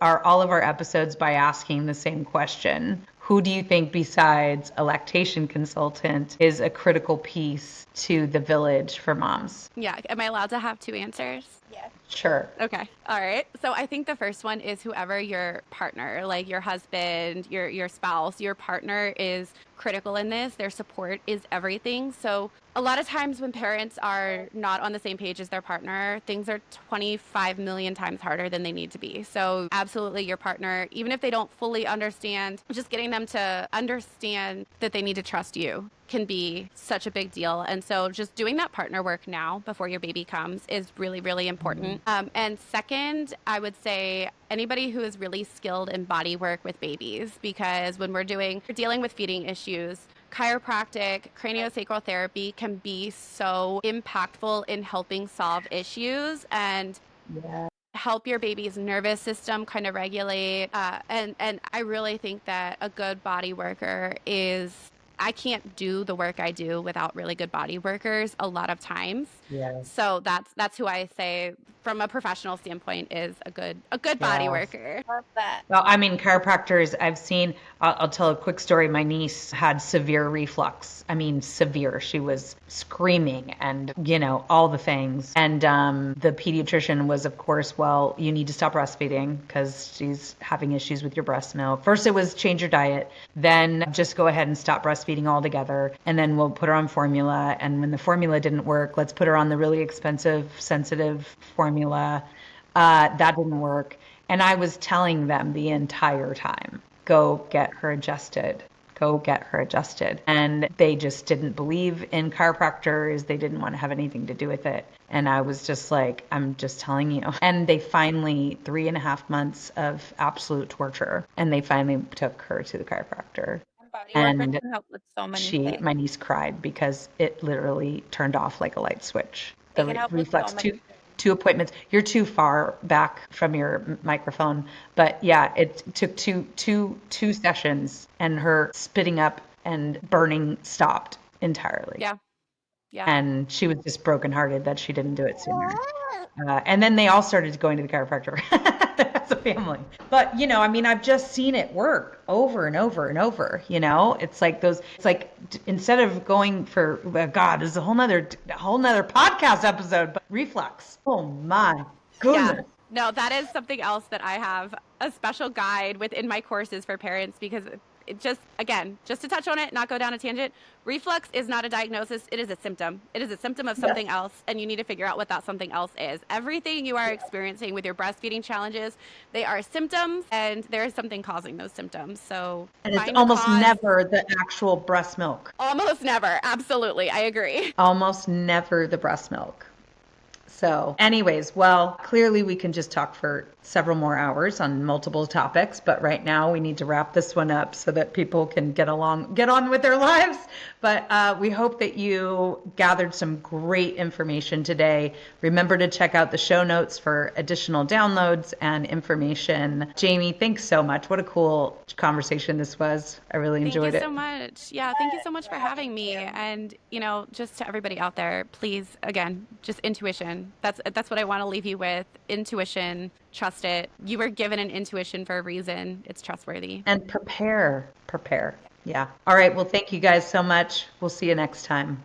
[SPEAKER 1] all of our episodes by asking the same question. Who do you think besides a lactation consultant is a critical piece to the village for moms?
[SPEAKER 2] Yeah. Am I allowed to have 2 answers?
[SPEAKER 3] Yeah.
[SPEAKER 1] Sure.
[SPEAKER 2] Okay. All right. So I think the first one is whoever your partner, like your husband, your spouse, your partner is critical in this. Their support is everything. So a lot of times when parents are not on the same page as their partner, things are 25 million times harder than they need to be. So absolutely your partner, even if they don't fully understand, just getting them to understand that they need to trust you can be such a big deal. And so just doing that partner work now before your baby comes is really, really important. And second, I would say anybody who is really skilled in body work with babies, because when we're dealing with feeding issues, chiropractic, craniosacral therapy can be so impactful in helping solve issues and
[SPEAKER 1] Yeah.
[SPEAKER 2] help your baby's nervous system kind of regulate. And I really think that a good body worker is, I can't do the work I do without really good body workers a lot of times.
[SPEAKER 1] Yes.
[SPEAKER 2] So that's who I say from a professional standpoint is a good body
[SPEAKER 1] Yes.
[SPEAKER 2] worker.
[SPEAKER 3] Love that.
[SPEAKER 1] Well, I mean, chiropractors, I've seen, I'll tell a quick story. My niece had severe reflux. I mean, severe. She was screaming and, all the things. And the pediatrician was, of course, well, you need to stop breastfeeding because she's having issues with your breast milk. First, it was change your diet. Then just go ahead and stop breastfeeding altogether. And then we'll put her on formula. And when the formula didn't work, let's put her on the really expensive, sensitive formula. That didn't work. And I was telling them the entire time, go get her adjusted. Go get her adjusted. And they just didn't believe in chiropractors. They didn't want to have anything to do with it. And I was just like, I'm just telling you. And they finally, 3.5 months of absolute torture. And they finally took her to the chiropractor.
[SPEAKER 3] Body workers
[SPEAKER 1] And
[SPEAKER 3] can help with so many things.
[SPEAKER 1] my niece cried because it literally turned off like a light switch.
[SPEAKER 3] They
[SPEAKER 1] The
[SPEAKER 3] can help with
[SPEAKER 1] reflex,
[SPEAKER 3] so many
[SPEAKER 1] two,
[SPEAKER 3] things.
[SPEAKER 1] two appointments. You're too far back from your microphone, but yeah, it took two sessions, and her spitting up and burning stopped entirely.
[SPEAKER 2] Yeah. Yeah.
[SPEAKER 1] And she was just brokenhearted that she didn't do it sooner. And then they all started going to the chiropractor as a family. But, I mean, I've just seen it work over and over and over, It's like instead of going for, God, this is a whole nother podcast episode, but reflux. Oh my goodness.
[SPEAKER 2] Yeah. No, that is something else that I have a special guide within my courses for parents because it just to touch on it, not go down a tangent, reflux is not a diagnosis. It is a symptom. It is a symptom of something else, and you need to figure out what that something else is. Everything you are experiencing with your breastfeeding challenges, they are symptoms, and there is something causing those symptoms. So
[SPEAKER 1] And it's almost never the actual breast milk.
[SPEAKER 2] Almost never. Absolutely. I agree.
[SPEAKER 1] Almost never the breast milk. So anyways, well, clearly we can just talk for several more hours on multiple topics, but right now we need to wrap this one up so that people can get on with their lives. But we hope that you gathered some great information today. Remember to check out the show notes for additional downloads and information. Jaimie, thanks so much. What a cool conversation this was. I really enjoyed it.
[SPEAKER 2] Thank you so much. Yeah, thank you so much for having me. And, just to everybody out there, please, again, just intuition. That's what I want to leave you with. Intuition. Trust it. You were given an intuition for a reason. It's trustworthy.
[SPEAKER 1] And prepare. Yeah. All right. Well, thank you guys so much. We'll see you next time.